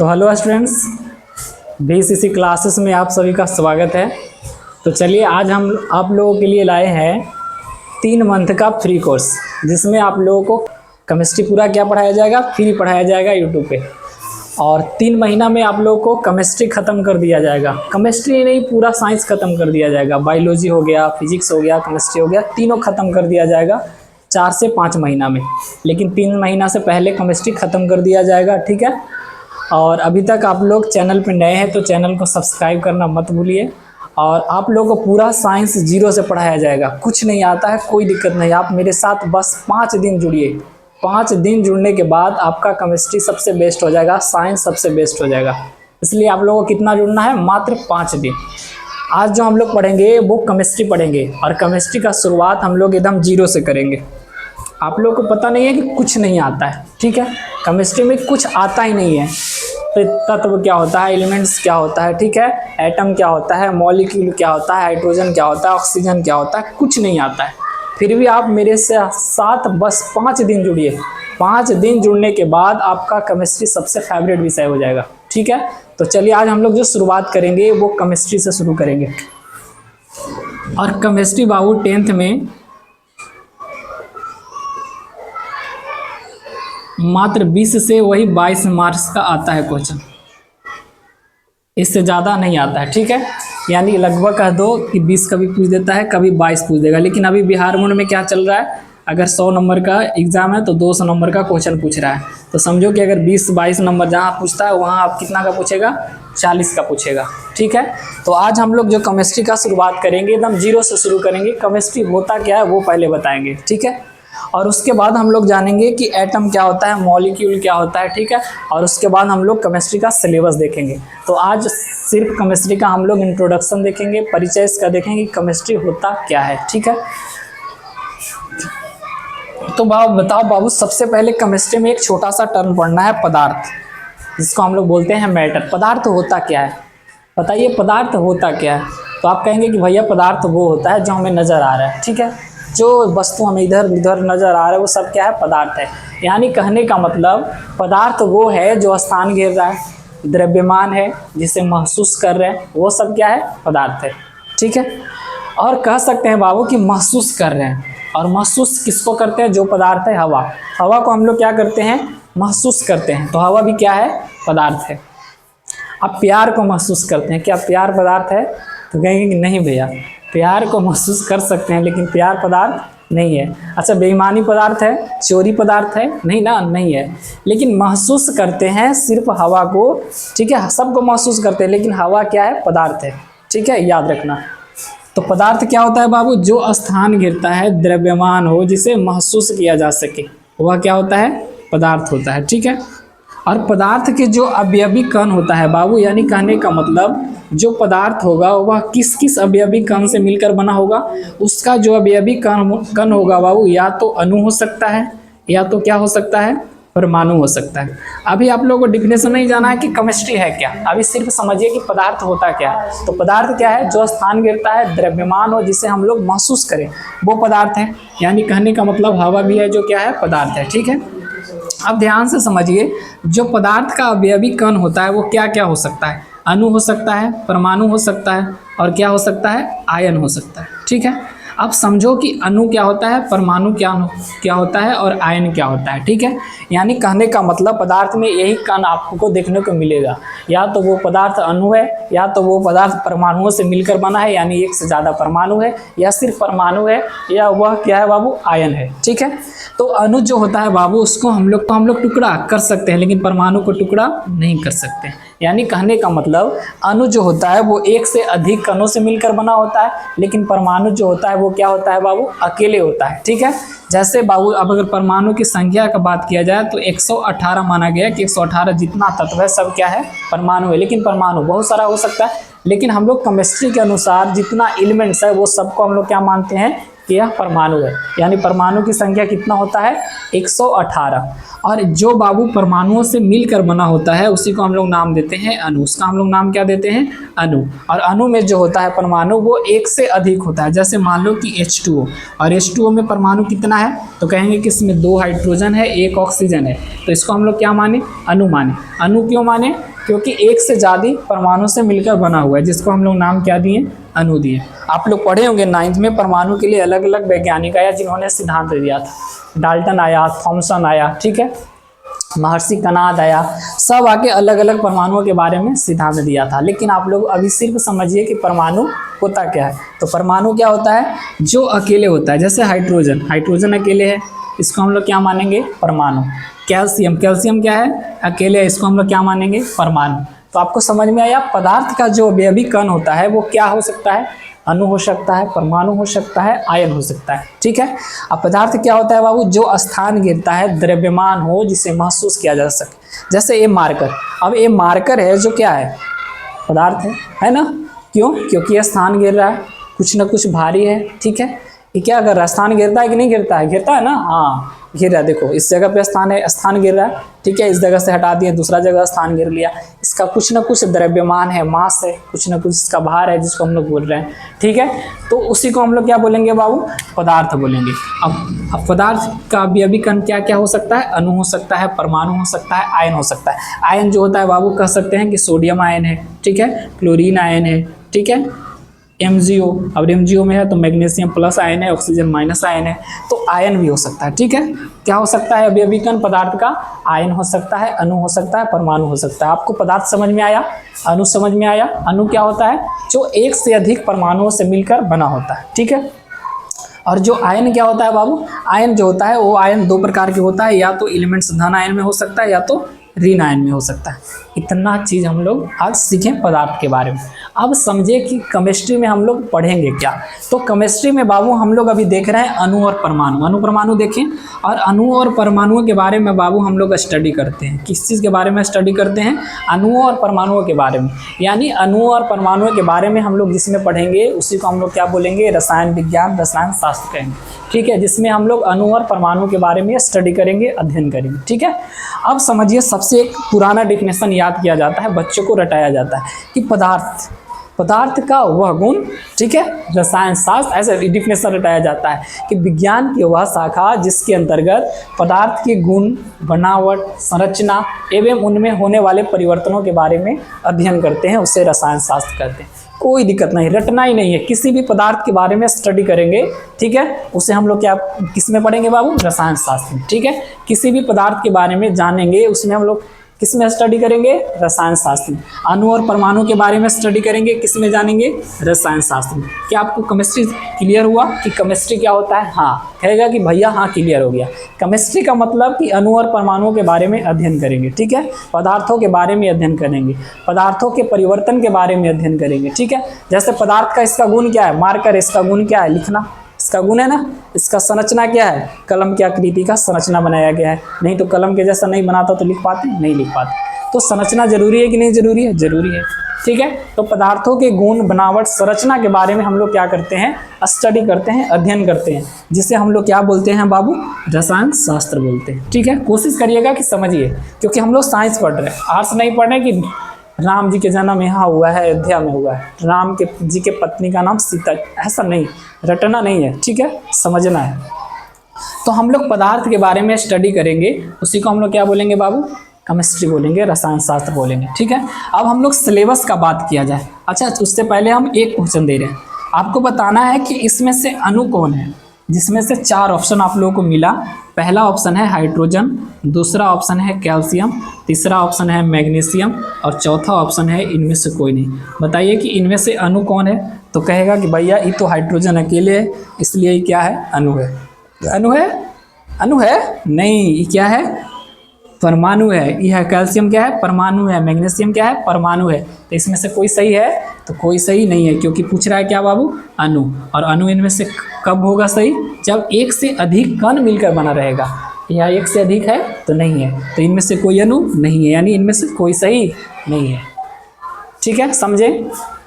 तो hello students, BCC classes में आप सभी का स्वागत है। तो चलिए आज हम आप लोगों के लिए लाए हैं 3 मंथ का फ्री कोर्स, जिसमें आप लोगों को केमिस्ट्री पूरा क्या पढ़ाया जाएगा, फ्री पढ़ाया जाएगा यूट्यूब पे। और 3 महीना में आप लोगों को केमिस्ट्री ख़त्म कर दिया जाएगा। केमिस्ट्री नहीं, पूरा साइंस ख़त्म कर दिया जाएगा। बायोलॉजी हो गया, फिजिक्स हो गया, केमिस्ट्री हो गया, तीनों ख़त्म कर दिया जाएगा 4 से 5 महीना में। लेकिन 3 महीना से पहले केमिस्ट्री ख़त्म कर दिया जाएगा, ठीक है। और अभी तक आप लोग चैनल पे नए हैं तो चैनल को सब्सक्राइब करना मत भूलिए। और आप लोगों को पूरा साइंस 0 से पढ़ाया जाएगा। कुछ नहीं आता है, कोई दिक्कत नहीं, आप मेरे साथ बस 5 दिन जुड़िए। 5 दिन जुड़ने के बाद आपका केमिस्ट्री सबसे बेस्ट हो जाएगा, साइंस सबसे बेस्ट हो जाएगा। इसलिए आप लोगों को कितना जुड़ना है, मात्र 5 दिन। आज जो हम लोग पढ़ेंगे वो केमिस्ट्री पढ़ेंगे, और केमिस्ट्री का शुरुआत हम लोग एकदम 0 से करेंगे। आप लोगों को पता नहीं है कि कुछ नहीं आता है, ठीक है। केमिस्ट्री में कुछ आता ही नहीं है। तो तत्व क्या होता है, एलिमेंट्स क्या होता है, ठीक है, एटम क्या होता है, मॉलिक्यूल क्या होता है, हाइड्रोजन क्या होता है, ऑक्सीजन क्या होता है, कुछ नहीं आता है। फिर भी आप मेरे से साथ बस 5 दिन जुड़िए। 5 दिन जुड़ने के बाद आपका केमिस्ट्री सबसे फेवरेट विषय हो जाएगा, ठीक है। तो चलिए आज हम लोग जो शुरुआत करेंगे वो केमिस्ट्री से शुरू करेंगे। और केमिस्ट्री बाबू 10th में मात्र 20 से वही 22 मार्क्स का आता है क्वेश्चन, इससे ज़्यादा नहीं आता है, ठीक है। यानी लगभग कह दो कि 20 कभी पूछ देता है, कभी 22 पूछ देगा। लेकिन अभी बिहार बोर्ड में क्या चल रहा है, अगर 100 नंबर का एग्जाम है तो 200 नंबर का क्वेश्चन पूछ रहा है। तो समझो कि अगर 20-22 नंबर जहाँ पूछता है वहाँ आप कितना का पूछेगा, 40 का पूछेगा, ठीक है। तो आज हम लोग जो केमिस्ट्री का शुरुआत करेंगे एकदम 0 से शुरू करेंगे। केमिस्ट्री होता क्या है वो पहले बताएंगे, ठीक है। और उसके बाद हम लोग जानेंगे कि एटम क्या होता है, मॉलिक्यूल क्या होता है, ठीक है। और उसके बाद हम लोग केमिस्ट्री का सिलेबस देखेंगे। तो आज सिर्फ केमिस्ट्री का हम लोग इंट्रोडक्शन देखेंगे, परिचय इसका देखेंगे, केमिस्ट्री होता क्या है, ठीक है। तो बताओ बाबू, सबसे पहले केमिस्ट्री में एक छोटा सा टर्म पढ़ना है, पदार्थ, जिसको हम लोग बोलते हैं मैटर। पदार्थ होता क्या है, बताइए पदार्थ होता क्या है। तो आप कहेंगे कि भैया पदार्थ वो होता है जो हमें नज़र आ रहा है, ठीक है। जो वस्तु हमें इधर उधर नज़र आ रहा है वो सब क्या है, पदार्थ है। यानी कहने का मतलब पदार्थ वो है जो स्थान घेर रहा है, द्रव्यमान है, जिसे महसूस कर रहे हैं, वो सब क्या है, पदार्थ है, ठीक है। और कह सकते हैं बाबू कि महसूस कर रहे हैं। और महसूस किसको करते हैं, जो पदार्थ है, हवा। हवा को हम लोग क्या करते हैं, महसूस करते हैं। तो हवा भी क्या है, पदार्थ है। अब प्यार को महसूस करते हैं, क्या प्यार पदार्थ है? तो कहेंगे कि नहीं भैया, प्यार को महसूस कर सकते हैं लेकिन प्यार पदार्थ नहीं है। अच्छा, बेईमानी पदार्थ है, चोरी पदार्थ है? नहीं ना, नहीं है। लेकिन महसूस करते हैं सिर्फ हवा को, ठीक है। सबको महसूस करते हैं लेकिन हवा क्या है, पदार्थ है, ठीक है, याद रखना। तो पदार्थ क्या होता है बाबू, जो स्थान घेरता है, द्रव्यमान हो, जिसे महसूस किया जा सके, वह क्या होता है, पदार्थ होता है, ठीक है। और पदार्थ के जो अवयवी कण होता है बाबू, यानी कहने का मतलब जो पदार्थ होगा वह किस किस अवयवी कण से मिलकर बना होगा। उसका जो अवयवी कण होगा बाबू, या तो अणु हो सकता है, या तो क्या हो सकता है, परमाणु हो सकता है। अभी आप लोगों को डिफिनेशन नहीं जाना है कि केमिस्ट्री है क्या, अभी सिर्फ समझिए कि पदार्थ होता क्या है। तो पदार्थ क्या है, जो स्थान घेरता है, द्रव्यमान हो, जिसे हम लोग महसूस करें, वो पदार्थ है। यानी कहने का मतलब हवा भी है जो क्या है, पदार्थ है, ठीक है। अब ध्यान से समझिए, जो पदार्थ का अवयवी कण होता है वो क्या क्या हो सकता है, अणु हो सकता है, परमाणु हो सकता है, और क्या हो सकता है, आयन हो सकता है, ठीक है। अब समझो कि अणु क्या होता है, परमाणु क्या होता है, और आयन क्या होता है, ठीक है। यानी कहने का मतलब पदार्थ में यही कण आपको देखने को मिलेगा, या तो वो पदार्थ अणु है, या तो वो पदार्थ परमाणुओं से मिलकर बना है, यानी एक से ज़्यादा परमाणु है, या सिर्फ परमाणु है, या वह क्या है बाबू, आयन है, ठीक है। तो अणु जो होता है बाबू, उसको हम लोग टुकड़ा कर सकते हैं, लेकिन परमाणु को टुकड़ा नहीं कर सकते। यानी कहने का मतलब अणु जो होता है वो एक से अधिक कणों से मिलकर बना होता है, लेकिन परमाणु जो होता है वो क्या होता है बाबू, अकेले होता है, ठीक है। जैसे बाबू अब अगर परमाणु की संख्या का बात किया जाए तो 118 माना गया कि 118 जितना तत्व है सब क्या है, परमाणु है। लेकिन परमाणु बहुत सारा हो सकता है, लेकिन हम लोग केमिस्ट्री के अनुसार जितना एलिमेंट्स है वो सबको हम लोग क्या मानते हैं कि यह परमाणु है। यानी परमाणु की संख्या कितना होता है, 118। और जो बाबू परमाणुओं से मिलकर बना होता है उसी को हम लोग नाम देते हैं अणु। उसका हम लोग नाम क्या देते हैं? अणु। और अणु में जो होता है परमाणु वो एक से अधिक होता है। जैसे मान लो कि H2O, और H2O में परमाणु कितना है? तो कहेंगे कि इसमें 2 हाइड्रोजन है, 1 ऑक्सीजन है, तो इसको हम लोग क्या माने? अणु माने। अणु क्यों माने? क्योंकि एक से ज़्यादा परमाणु से मिलकर बना हुआ है, जिसको हम लोग नाम क्या दिए? अणु दिए। आप लोग पढ़े होंगे 9th में परमाणु के लिए अलग अलग वैज्ञानिक आया जिन्होंने सिद्धांत दिया था। डाल्टन आया, थॉमसन आया, ठीक है, महर्षि कनाद आया, सब आके अलग अलग परमाणुओं के बारे में सिद्धांत दिया था। लेकिन आप लोग अभी सिर्फ समझिए कि परमाणु होता क्या है। तो परमाणु क्या होता है? जो अकेले होता है। जैसे हाइड्रोजन, हाइड्रोजन अकेले है, इसको हम लोग क्या मानेंगे? परमाणु। कैल्शियम, कैल्शियम क्या है? अकेले है, इसको हम लोग क्या मानेंगे? परमाणु। तो आपको समझ में आया पदार्थ का जो अवयवी कण होता है वो क्या हो सकता है? अणु हो सकता है, परमाणु हो सकता है, आयन हो सकता है, ठीक है। अब पदार्थ क्या होता है बाबू? जो स्थान गिरता है, द्रव्यमान हो, जिसे महसूस किया जा सके। जैसे ये मार्कर, अब ये मार्कर है जो क्या है? पदार्थ है ना? क्यों? क्योंकि ये स्थान गिर रहा है, कुछ ना कुछ भारी है, ठीक है। ये क्या कर रहा है? स्थान गिरता है कि नहीं गिरता है? गिरता है ना, हाँ गिर रहा है। देखो इस जगह पे स्थान है, स्थान गिर रहा है, ठीक है। इस जगह से हटा दिए, दूसरा जगह स्थान गिर लिया। इसका कुछ ना कुछ द्रव्यमान है, मास है, कुछ ना कुछ इसका भार है, जिसको हम लोग बोल रहे हैं, ठीक है। तो उसी को हम लोग क्या बोलेंगे बाबू? पदार्थ बोलेंगे। अब पदार्थ का अवयवी कण क्या क्या हो सकता है? अणु हो सकता है, परमाणु हो सकता है, आयन हो सकता है। आयन जो होता है बाबू कह सकते हैं कि सोडियम आयन है, ठीक है, क्लोरीन आयन है, ठीक है, MgO। अब MgO में है तो मैग्नीशियम प्लस आयन है, ऑक्सीजन माइनस आयन है, तो आयन भी हो सकता है, ठीक है। क्या हो सकता है अवयवी कण पदार्थ का? आयन हो सकता है, अणु हो सकता है, परमाणु हो सकता है। आपको पदार्थ समझ में आया, अणु समझ में आया। अणु क्या होता है? जो एक से अधिक परमाणुओं से मिलकर बना होता है, ठीक है। और जो आयन क्या होता है बाबू? आयन जो होता है वो आयन 2 प्रकार के होता है, या तो एलिमेंट्स धन आयन में हो सकता है या तो ऋण आयन में हो सकता है। इतना चीज़ हम लोग आज सीखें पदार्थ के बारे में। अब समझे कि केमिस्ट्री में हम लोग पढ़ेंगे क्या। तो केमिस्ट्री में बाबू हम लोग अभी देख रहे हैं अणु और परमाणु। अणु परमाणु देखें, और अणु और परमाणुओं के बारे में बाबू हम लोग स्टडी करते हैं। किस चीज़ के बारे में स्टडी करते हैं? अणुओं और परमाणुओं के बारे में। यानी अणुओं और परमाणुओं के बारे में हम लोग जिसमें पढ़ेंगे उसी को हम लोग क्या बोलेंगे? रसायन विज्ञान, रसायन शास्त्र कहेंगे, ठीक है। जिसमें हम लोग अणु और परमाणु के बारे में स्टडी करेंगे, अध्ययन करेंगे, ठीक है। अब समझिए सबसे एक पुराना डेफिनेशन याद किया जाता है, बच्चों को रटाया जाता है कि पदार्थ का वह गुण, ठीक है, रसायन शास्त्र, ऐसे डिफिनेशन रटाया जाता है कि विज्ञान की वह शाखा जिसके अंतर्गत पदार्थ के गुण, बनावट, संरचना एवं उनमें होने वाले परिवर्तनों के बारे में अध्ययन करते हैं, उसे रसायन शास्त्र कहते हैं। कोई दिक्कत नहीं, रटना ही नहीं है, किसी भी पदार्थ के बारे में स्टडी करेंगे, ठीक है, उसे हम लोग क्या किस में पढ़ेंगे बाबू? रसायन शास्त्र में, ठीक है। किसी भी पदार्थ के बारे में जानेंगे उसमें हम लोग किस में स्टडी करेंगे? रसायन शास्त्र में। अणु और परमाणु के बारे में स्टडी करेंगे, किस में जानेंगे? रसायन शास्त्र में। क्या आपको केमिस्ट्री क्लियर हुआ कि केमिस्ट्री क्या होता है? हाँ कहेगा कि भैया हाँ क्लियर हो गया। केमिस्ट्री का मतलब कि अणु और परमाणुओं के बारे में अध्ययन करेंगे, ठीक है, पदार्थों के बारे में अध्ययन करेंगे, पदार्थों के परिवर्तन के बारे में अध्ययन करेंगे, ठीक है। जैसे पदार्थ का इसका गुण क्या है? मार्कर, इसका गुण क्या है? लिखना, इसका गुण है ना। इसका संरचना क्या है? कलम की आकृति का संरचना बनाया गया है, नहीं तो कलम के जैसा नहीं बनाता तो लिख पाते? नहीं लिख पाते। तो संरचना जरूरी है कि नहीं जरूरी है? जरूरी है, ठीक है। तो पदार्थों के गुण, बनावट, संरचना के बारे में हम लोग क्या करते हैं? स्टडी करते हैं, अध्ययन करते हैं, जिसे हम लोग क्या बोलते हैं बाबू? रसायन शास्त्र बोलते हैं, ठीक है। कोशिश करिएगा कि समझिए, क्योंकि हम लोग साइंस पढ़ रहे हैं, आर्ट्स नहीं पढ़ रहे कि राम जी के जन्म यहाँ हुआ है, अयोध्या में हुआ है, राम के जी के पत्नी का नाम सीता, ऐसा नहीं, रटना नहीं है, ठीक है, समझना है। तो हम लोग पदार्थ के बारे में स्टडी करेंगे, उसी को हम लोग क्या बोलेंगे बाबू? केमिस्ट्री बोलेंगे, रसायन शास्त्र बोलेंगे, ठीक है। अब हम लोग सिलेबस का बात किया जाए। अच्छा, उससे पहले हम एक क्वेश्चन दे रहे हैं, आपको बताना है कि इसमें से अणु कौन है, जिसमें से 4 ऑप्शन आप लोगों को मिला। पहला ऑप्शन है हाइड्रोजन, दूसरा ऑप्शन है कैल्शियम, तीसरा ऑप्शन है मैग्नीशियम और चौथा ऑप्शन है इनमें से कोई नहीं। बताइए कि इनमें से अणु कौन है? तो कहेगा कि भैया ये तो हाइड्रोजन अकेले है, इसलिए ये क्या है? अणु है। अणु है? अणु है? नहीं, ये क्या है? परमाणु है। यह कैल्शियम क्या है? परमाणु है। मैग्नीशियम क्या है? परमाणु है। तो इसमें से कोई सही है? तो कोई सही नहीं है, क्योंकि पूछ रहा है क्या बाबू? अणु। और अणु इनमें से कब होगा सही? जब एक से अधिक कण मिलकर बना रहेगा। यहाँ एक से अधिक है तो नहीं है, तो इनमें से कोई अणु नहीं है, यानी इनमें से कोई सही नहीं है, ठीक है, समझे?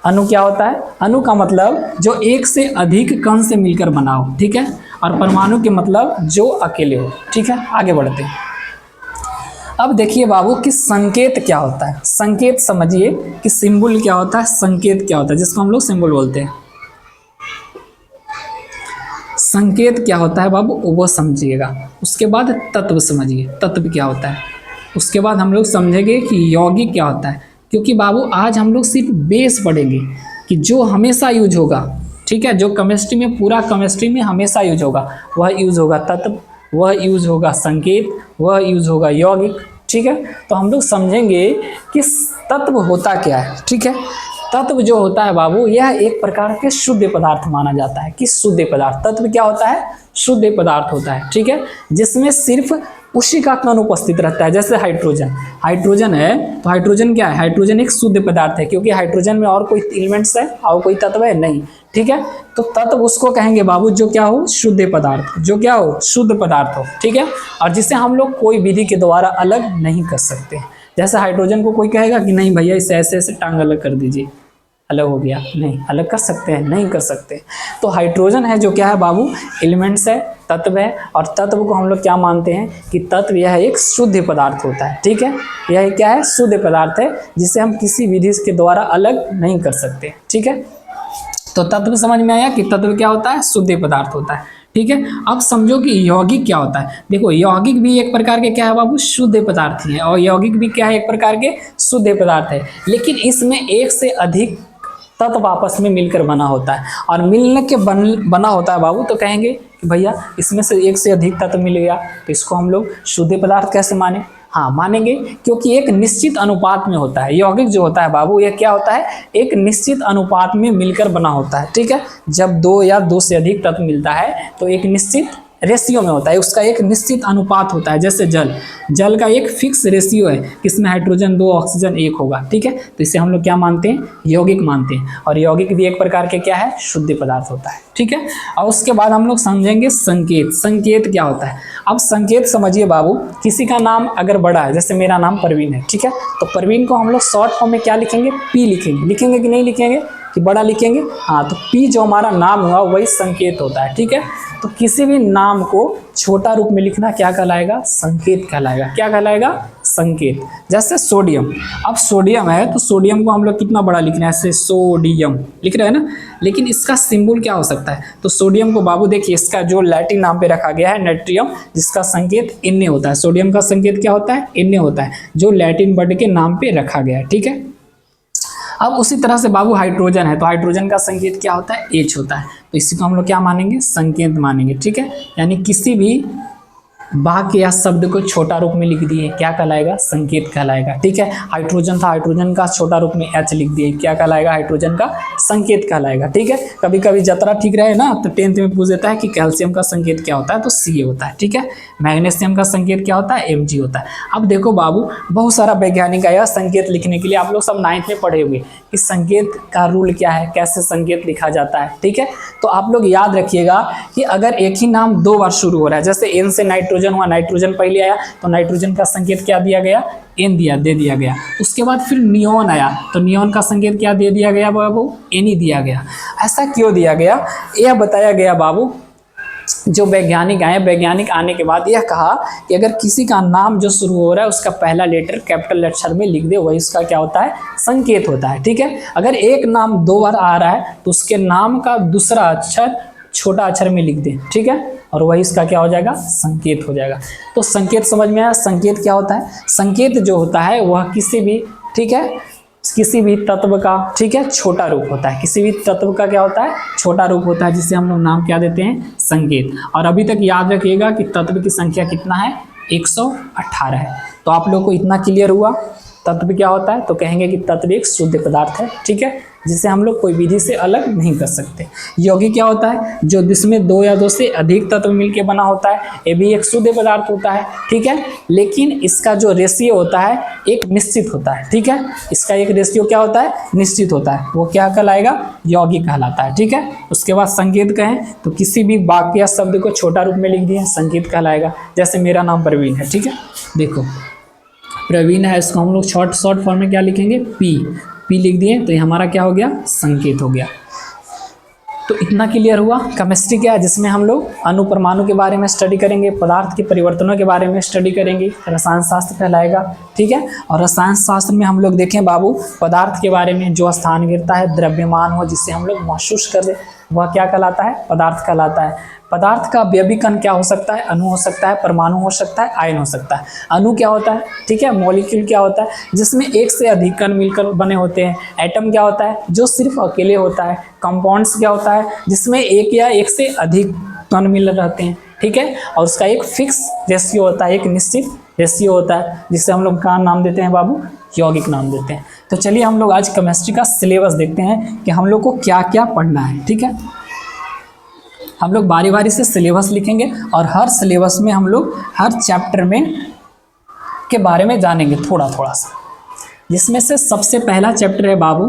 अणु क्या होता है? अणु का मतलब जो एक से अधिक कण से मिलकर बना हो, ठीक है, और परमाणु के मतलब जो अकेले हो, ठीक है। आगे बढ़ते हैं। अब देखिए बाबू कि संकेत क्या होता है। संकेत समझिए कि सिंबल क्या होता है, संकेत क्या होता है, जिसको हम लोग सिंबल बोलते हैं। संकेत क्या होता है बाबू वो समझिएगा। उसके बाद तत्व समझिए, तत्व क्या होता है। उसके बाद हम लोग समझेंगे कि यौगिक क्या होता है, क्योंकि बाबू आज हम लोग सिर्फ बेस पढ़ेंगे कि जो हमेशा यूज होगा, ठीक है, जो केमिस्ट्री में, पूरा केमिस्ट्री में हमेशा यूज होगा, वह यूज होगा तत्व, वह यूज होगा संकेत, वह यूज होगा यौगिक। ठीक है, तो हम लोग समझेंगे कि तत्व होता क्या है। ठीक है, तत्व जो होता है बाबू यह एक प्रकार के शुद्ध पदार्थ माना जाता है। कि शुद्ध पदार्थ, तत्व क्या होता है, शुद्ध पदार्थ होता है। ठीक है, जिसमें सिर्फ उसी का कण उपस्थित रहता है। जैसे हाइड्रोजन, हाइड्रोजन है तो हाइड्रोजन क्या है, हाइड्रोजन एक शुद्ध पदार्थ है, क्योंकि हाइड्रोजन में और कोई एलिमेंट्स है और कोई तत्व है नहीं। ठीक है, तो तत्व उसको कहेंगे बाबू जो क्या हो, शुद्ध पदार्थ, जो क्या हो, शुद्ध पदार्थ हो। ठीक है, और जिसे हम लोग कोई विधि के द्वारा अलग नहीं कर सकते। जैसे हाइड्रोजन को कोई कहेगा कि नहीं भैया इसे ऐसे ऐसे टांग अलग कर दीजिए, अलग हो गया, नहीं, अलग कर सकते हैं, नहीं कर सकते। तो हाइड्रोजन है जो क्या है बाबू, एलिमेंट्स है, तत्व है, और तत्व को हम लोग क्या मानते हैं कि तत्व यह एक शुद्ध पदार्थ होता है। ठीक है, यह क्या है, शुद्ध पदार्थ है जिसे हम किसी विधि के द्वारा अलग नहीं कर सकते। ठीक है, तो तत्व समझ में आया कि तत्व क्या होता है, शुद्ध पदार्थ होता है। ठीक है, अब समझो कि यौगिक क्या होता है। देखो यौगिक भी एक प्रकार के क्या है बाबू, शुद्ध पदार्थ ही है, और यौगिक भी क्या है, एक प्रकार के शुद्ध पदार्थ है, लेकिन इसमें एक से अधिक तत्व आपस में मिलकर बना होता है। और मिलने के बना होता है बाबू, तो कहेंगे कि भैया इसमें से एक से अधिक तत्व मिल गया, तो इसको हम लोग शुद्ध पदार्थ कैसे माने। हाँ मानेंगे, क्योंकि एक निश्चित अनुपात में होता है। यौगिक जो होता है बाबू ये क्या होता है, एक निश्चित अनुपात में मिलकर बना होता है। ठीक है, जब दो या दो से अधिक तत्व मिलता है तो एक निश्चित रेशियो में होता है, उसका एक निश्चित अनुपात होता है। जैसे जल का एक फिक्स रेशियो है, किसमें हाइड्रोजन 2 ऑक्सीजन 1 होगा। ठीक है, तो इसे हम लोग क्या मानते हैं, यौगिक मानते हैं। और यौगिक भी एक प्रकार के क्या है, शुद्ध पदार्थ होता है। ठीक है, और उसके बाद हम लोग समझेंगे संकेत। संकेत क्या होता है, अब संकेत समझिए बाबू, किसी का नाम अगर बड़ा है, जैसे मेरा नाम परवीन है, ठीक है, तो परवीन को हम लोग शॉर्ट फॉर्म में क्या लिखेंगे, पी लिखेंगे। लिखेंगे कि नहीं लिखेंगे, कि बड़ा लिखेंगे। हाँ, तो पी जो हमारा नाम हुआ वही संकेत होता है। ठीक है, तो किसी भी नाम को छोटा रूप में लिखना क्या कहलाएगा, संकेत कहलाएगा। क्या कहलाएगा, संकेत। जैसे सोडियम, अब सोडियम है तो सोडियम को हम लोग कितना बड़ा लिखना है, ऐसे सोडियम लिख रहे हैं ना, लेकिन इसका सिंबल क्या हो सकता है। तो सोडियम को बाबू देखिए, इसका जो लैटिन नाम पे रखा गया है नेट्रियम, जिसका संकेत Na होता है। सोडियम का संकेत क्या होता है, Na होता है, जो लैटिन वर्ड के नाम पे रखा गया है। ठीक है, अब उसी तरह से बाबू हाइड्रोजन है तो हाइड्रोजन का संकेत क्या होता है, H होता है, तो इसी को हम लोग क्या मानेंगे, संकेत मानेंगे। ठीक है, यानी किसी भी वाक्य या शब्द को छोटा रूप में लिख दिए क्या कहलाएगा, संकेत कहलाएगा। ठीक है, हाइड्रोजन था, हाइड्रोजन का छोटा रूप में H लिख दिए, क्या कहलाएगा, हाइड्रोजन का संकेत कहलाएगा। ठीक है, कभी कभी जतरा ठीक रहे ना तो 10th में पूछ देता है कि कैल्शियम का संकेत क्या होता है, तो Ca होता है। ठीक है, मैग्नीशियम का संकेत क्या होता है, Mg होता है। अब देखो बाबू, बहुत सारा वैज्ञानिक आया संकेत लिखने के लिए, आप लोग सब 9th में पढ़े हुए कि संकेत का रूल क्या है, कैसे संकेत लिखा जाता है। ठीक है, तो आप लोग याद रखिएगा कि अगर एक ही नाम 2 बार शुरू हो रहा है, जैसे N से नाइट्रोजन हुआ, नाइट्रोजन पहले आया तो नाइट्रोजन का संकेत क्या दिया गया, N दे दिया गया। उसके बाद फिर नियोन आया तो नियोन का संकेत क्या दे दिया गया बाबू, Ne दिया गया। ऐसा क्यों दिया गया, यह बताया गया बाबू। जो वैज्ञानिक आए, वैज्ञानिक आने के बाद यह कहा कि अगर किसी का नाम जो शुरू हो रहा है उसका पहला लेटर कैपिटल अक्षर में लिख दे, वही उसका क्या होता है, संकेत होता है। ठीक है, अगर एक नाम 2 बार आ रहा है तो उसके नाम का दूसरा अक्षर छोटा अक्षर में लिख दे। ठीक है, और वही इसका क्या हो जाएगा, संकेत हो जाएगा। तो संकेत समझ में आया, संकेत क्या होता है, संकेत जो होता है वह किसी भी, ठीक है, किसी भी तत्व का, ठीक है, छोटा रूप होता है। किसी भी तत्व का क्या होता है, छोटा रूप होता है, जिसे हम लोग नाम क्या देते हैं, संकेत। और अभी तक याद रखिएगा कि तत्व की संख्या कितना है, 118 है। तो आप लोग को इतना क्लियर हुआ तत्व क्या होता है, तो कहेंगे कि तत्व एक शुद्ध पदार्थ है। ठीक है, जिसे हम लोग कोई विधि से अलग नहीं कर सकते। यौगिक क्या होता है, जो जिसमें 2 या 2 से अधिक तत्व मिलकर बना होता है, ये भी एक शुद्ध पदार्थ होता है। ठीक है, लेकिन इसका जो रेशियो होता है एक निश्चित होता है। ठीक है, इसका एक रेशियो क्या होता है, निश्चित होता है, वो क्या कहलाएगा, यौगिक कहलाता है। ठीक है, उसके बाद संकेत कहें तो किसी भी वाक्य या शब्द को छोटा रूप में लिख दिए, संकेत कहलाएगा। जैसे मेरा नाम प्रवीण है, ठीक है, देखो प्रवीण है, इसको हम लोग शॉर्ट फॉर्म में क्या लिखेंगे, पी लिख दिए, तो ये हमारा क्या हो गया, संकेत हो गया। तो इतना क्लियर हुआ। केमिस्ट्री क्या है, जिसमें हम लोग अणु परमाणु के बारे में स्टडी करेंगे, पदार्थ के परिवर्तनों के बारे में स्टडी करेंगे, रसायन शास्त्र कहलाएगा। ठीक है, और रसायन शास्त्र में हम लोग देखें बाबू पदार्थ के बारे में, जो स्थान गिरता है, द्रव्यमान हो, जिससे हम लोग महसूस कर ले, वह क्या कहलाता है, पदार्थ कहलाता है। पदार्थ का अवयवी कण क्या हो सकता है, अणु हो सकता है, परमाणु हो सकता है, आयन हो सकता है। अणु क्या होता है, ठीक है, मॉलिक्यूल क्या होता है, जिसमें एक से अधिक कण मिलकर बने होते हैं। एटम क्या होता है, जो सिर्फ अकेले होता है। कंपाउंड्स क्या होता है, जिसमें एक या एक से अधिक कण मिल रहते हैं। ठीक है, और उसका एक फिक्स रेशियो होता है, एक निश्चित रेशियो होता है, जिससे हम लोग का नाम देते हैं बाबू, यौगिक नाम देते हैं। तो चलिए हम लोग आज केमिस्ट्री का सिलेबस देखते हैं कि हम लोग को क्या क्या पढ़ना है। ठीक है, हम लोग बारी बारी से सिलेबस लिखेंगे और हर सिलेबस में हम लोग हर चैप्टर में के बारे में जानेंगे थोड़ा थोड़ा सा। जिसमें से सबसे पहला चैप्टर है बाबू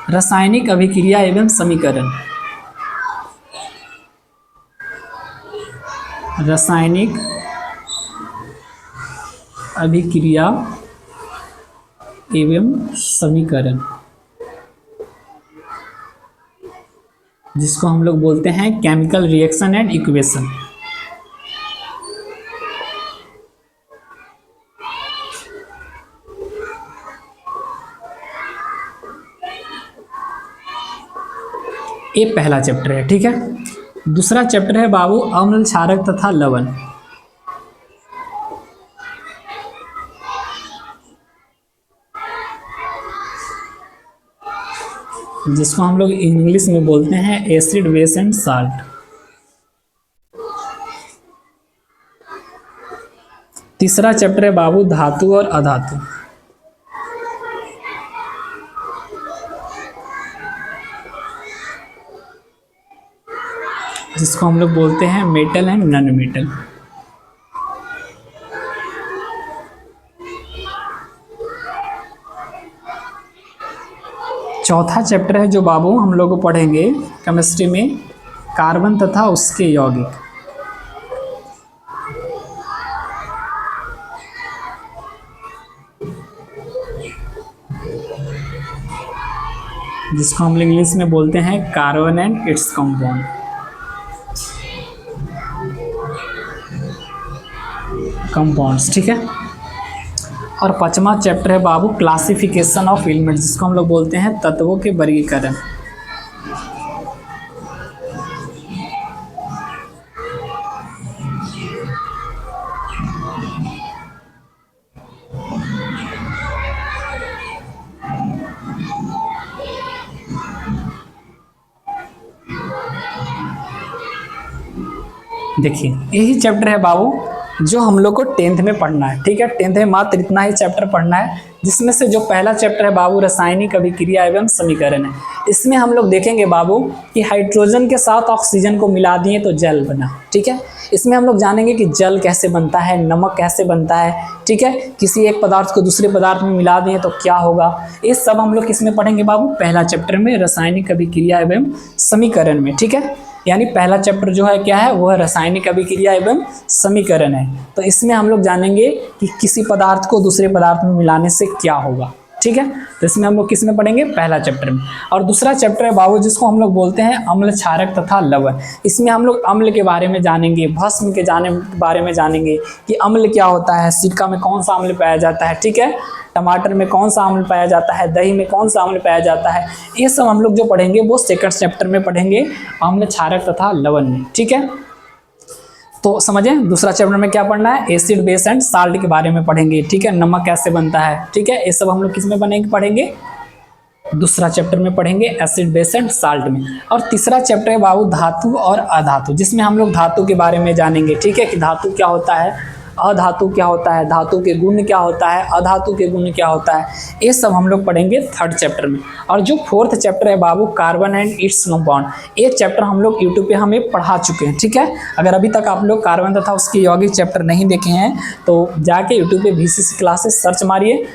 रासायनिक अभिक्रिया एवं समीकरण। रासायनिक अभिक्रिया एवं समीकरण, जिसको हम लोग बोलते हैं केमिकल रिएक्शन एंड इक्वेशन। ये पहला चैप्टर है। ठीक है, दूसरा चैप्टर है बाबू अम्ल, क्षारक तथा लवण। जिसको हम लोग इंग्लिश में बोलते हैं एसिड, बेस एंड साल्ट। तीसरा चैप्टर है बाबू धातु और अधातु। जिसको हम लोग बोलते हैं मेटल एंड नॉन मेटल। चौथा चैप्टर है जो बाबू हम लोग को पढ़ेंगे केमिस्ट्री में, कार्बन तथा उसके यौगिक। जिसको हम लोग इंग्लिश में बोलते हैं carbon and its compound. Compounds. ठीक है, और पांचवा चैप्टर है बाबू क्लासिफिकेशन ऑफ एलिमेंट्स, जिसको हम लोग बोलते हैं तत्वों के वर्गीकरण। देखिए यही चैप्टर है बाबू जो हम लोग को 10th में पढ़ना है। ठीक है, 10th में मात्र इतना ही चैप्टर पढ़ना है, जिसमें से जो पहला चैप्टर है बाबू रासायनिक अभिक्रिया एवं समीकरण है। इसमें हम लोग देखेंगे बाबू कि हाइड्रोजन के साथ ऑक्सीजन को मिला दिए तो जल बना। ठीक है, इसमें हम लोग जानेंगे कि जल कैसे बनता है, नमक कैसे बनता है। ठीक है, किसी एक पदार्थ को दूसरे पदार्थ में मिला दिए तो क्या होगा, ये सब हम लोग किसमें पढ़ेंगे बाबू, पहला चैप्टर में रासायनिक अभिक्रिया एवं समीकरण में। ठीक है, यानी पहला चैप्टर जो है क्या है, वह रासायनिक अभिक्रिया एवं समीकरण है। तो इसमें हम लोग जानेंगे कि किसी पदार्थ को दूसरे पदार्थ में मिलाने से क्या होगा। ठीक है, तो इसमें हम लोग किस में पढ़ेंगे, पहला चैप्टर में। और दूसरा चैप्टर है बाबू जिसको हम लोग बोलते हैं अम्ल, क्षारक तथा लवण। इसमें हम लोग अम्ल के बारे में जानेंगे, भस्म के बारे में जानेंगे कि अम्ल क्या होता है, सिरका में कौन सा अम्ल पाया जाता है। ठीक है, टमाटर में कौन सा अम्ल पाया जाता है, दही में कौन सा अम्ल पाया जाता है। ये सब हम लोग जो पढ़ेंगे वो सेकंड चैप्टर में पढ़ेंगे, अम्ल, क्षारक तथा लवण में। ठीक है, तो समझें दूसरा चैप्टर में क्या पढ़ना है, एसिड, बेस एंड साल्ट के बारे में पढ़ेंगे। ठीक है, नमक कैसे बनता है। ठीक है, ये सब हम लोग किस में पढ़ेंगे, दूसरा चैप्टर में पढ़ेंगे, एसिड, बेस एंड साल्ट में। और तीसरा चैप्टर है बाबू धातु और अधातु, जिसमें हम लोग धातु के बारे में जानेंगे। ठीक है, कि धातु क्या होता है, अधातु क्या होता है, धातु के गुण क्या होता है, अधातु के गुण क्या होता है, ये सब हम लोग पढ़ेंगे थर्ड चैप्टर में। और जो फोर्थ चैप्टर है बाबू कार्बन एंड इट्स कंपाउंड, ये चैप्टर हम लोग यूट्यूब पे हमें पढ़ा चुके हैं। ठीक है, अगर अभी तक आप लोग कार्बन तथा उसके यौगिक चैप्टर नहीं देखे हैं तो जाके यूट्यूब पे VCC क्लासेस सर्च मारिए,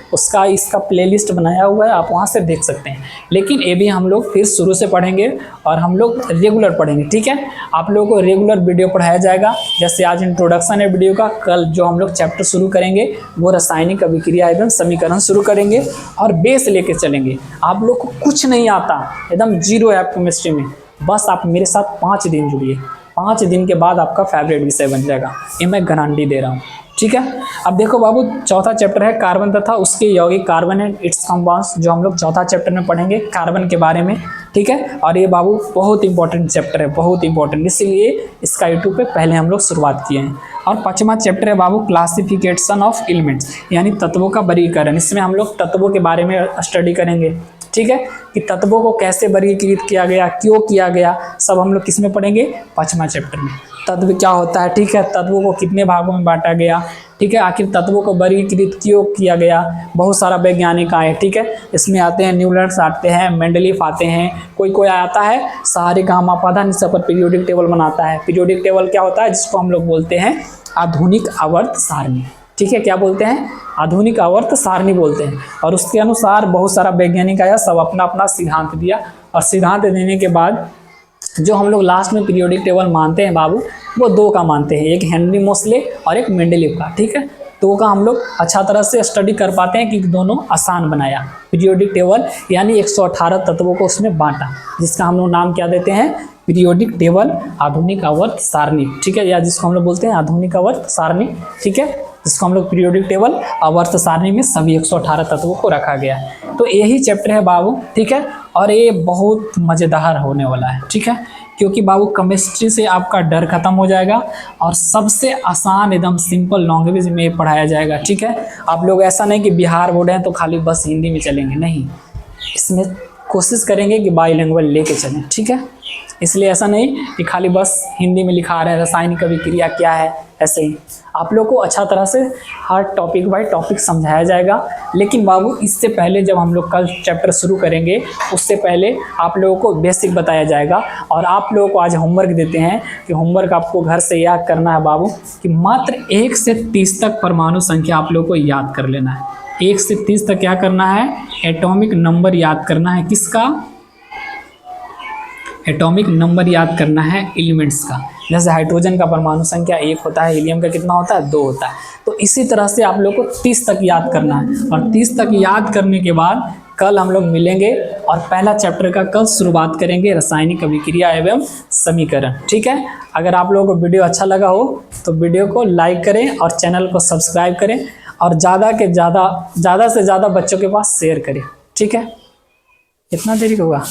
इसका प्लेलिस्ट बनाया हुआ है, आप वहाँ से देख सकते हैं। लेकिन ये भी हम लोग फिर शुरू से पढ़ेंगे और हम लोग रेगुलर पढ़ेंगे। ठीक है, आप लोगों को रेगुलर वीडियो पढ़ाया जाएगा। जैसे आज इंट्रोडक्शन है वीडियो का, कल जो हम लोग चैप्टर शुरू करेंगे वो रासायनिक अभिक्रिया एवं समीकरण शुरू करेंगे और बेस लेके चलेंगे। आप लोग को कुछ नहीं आता, एकदम जीरो है केमिस्ट्री में, बस आप मेरे साथ 5 दिन जुड़िए, 5 दिन के बाद आपका फेवरेट विषय बन जाएगा, ये मैं गारंटी दे रहा हूँ। ठीक है, अब देखो बाबू, चौथा चैप्टर है कार्बन तथा उसके यौगिक, कार्बन एंड इट्स कंपाउंड्स, जो हम लोग चौथा चैप्टर में पढ़ेंगे कार्बन के बारे में। ठीक है, और ये बाबू बहुत इंपॉर्टेंट चैप्टर है, बहुत इंपॉर्टेंट, इसीलिए इसका यूट्यूब पे पहले हम लोग शुरुआत किए हैं। और 5वां चैप्टर है बाबू क्लासिफिकेशन ऑफ एलिमेंट्स, यानी तत्वों का वर्गीकरण। इसमें हम लोग तत्वों के बारे में स्टडी करेंगे। ठीक है, कि तत्वों को कैसे वर्गीकृत किया गया, क्यों किया गया, सब हम लोग किस में पढ़ेंगे, 5वां चैप्टर में। तत्व क्या होता है, ठीक है, तत्वों को कितने भागों में बांटा गया, ठीक है, आखिर तत्वों को वर्गीकृत क्यों किया गया, बहुत सारा वैज्ञानिक आए। ठीक है, इसमें आते हैं न्यूटन आते हैं, मेंडलीफ आते हैं, कोई कोई आता है सारेगामापा निशा पर पीरियोडिक टेबल बनाता है। पीरियोडिक टेबल क्या होता है, जिसको हम लोग बोलते हैं आधुनिक आवर्त सारणी। ठीक है, क्या बोलते हैं, आधुनिक आवर्त सारणी बोलते हैं। और उसके अनुसार बहुत सारा वैज्ञानिक आया, सब अपना अपना सिद्धांत दिया, और सिद्धांत देने के बाद जो हम लोग लास्ट में पीरियोडिक टेबल मानते हैं बाबू, वो 2 का मानते हैं, एक हेनरी मोसले और एक मेंडलीफ का। ठीक है, 2 का हम लोग अच्छा तरह से स्टडी कर पाते हैं कि दोनों आसान बनाया पीरियोडिक टेबल, यानी 118 तत्वों को उसमें बांटा, जिसका हम लोग नाम क्या देते हैं, पीरियोडिक टेबल आधुनिक आवर्त सारणी। ठीक है, या जिसको हम लोग बोलते हैं आधुनिक आवर्त सारणी। ठीक है, जिसको हम लोग पीरियोडिक टेबल आवर्त सारणी में सभी 118 तत्वों को रखा गया है। तो यही चैप्टर है बाबू। ठीक है, और ये बहुत मज़ेदार होने वाला है। ठीक है, क्योंकि बाबू केमिस्ट्री से आपका डर खत्म हो जाएगा और सबसे आसान एकदम सिंपल लैंग्वेज में पढ़ाया जाएगा। ठीक है, आप लोग ऐसा नहीं कि बिहार बोर्ड हैं तो खाली बस हिंदी में चलेंगे, नहीं, इसमें कोशिश करेंगे कि बाईलिंगुअल लेके चलें। ठीक है, इसलिए ऐसा नहीं कि खाली बस हिंदी में लिखा रहे हैं रासायनिक अभिक्रिया क्या है, ऐसे ही आप लोग को अच्छा तरह से हर टॉपिक बाय टॉपिक समझाया जाएगा। लेकिन बाबू इससे पहले जब हम लोग कल चैप्टर शुरू करेंगे, उससे पहले आप लोगों को बेसिक बताया जाएगा। और आप लोगों को आज होमवर्क देते हैं कि होमवर्क आपको घर से याद करना है बाबू, कि मात्र 1 से 30 तक परमाणु संख्या आप लोगों को याद कर लेना है। 1 से 30 तक क्या करना है, एटॉमिक नंबर याद करना है। किसका, एटॉमिक नंबर याद करना है एलिमेंट्स का। जैसे हाइड्रोजन का परमाणु संख्या 1 होता है, हीलियम का कितना होता है, 2 होता है। तो इसी तरह से आप लोग को 30 तक याद करना है। और 30 तक याद करने के बाद कल हम लोग मिलेंगे और पहला चैप्टर का कल शुरुआत करेंगे, रासायनिक अभिक्रिया एवं समीकरण। ठीक है, अगर आप लोगों को वीडियो अच्छा लगा हो तो वीडियो को लाइक करें और चैनल को सब्सक्राइब करें, और ज़्यादा से ज़्यादा बच्चों के पास शेयर करें। ठीक है, कितना देरी होगा।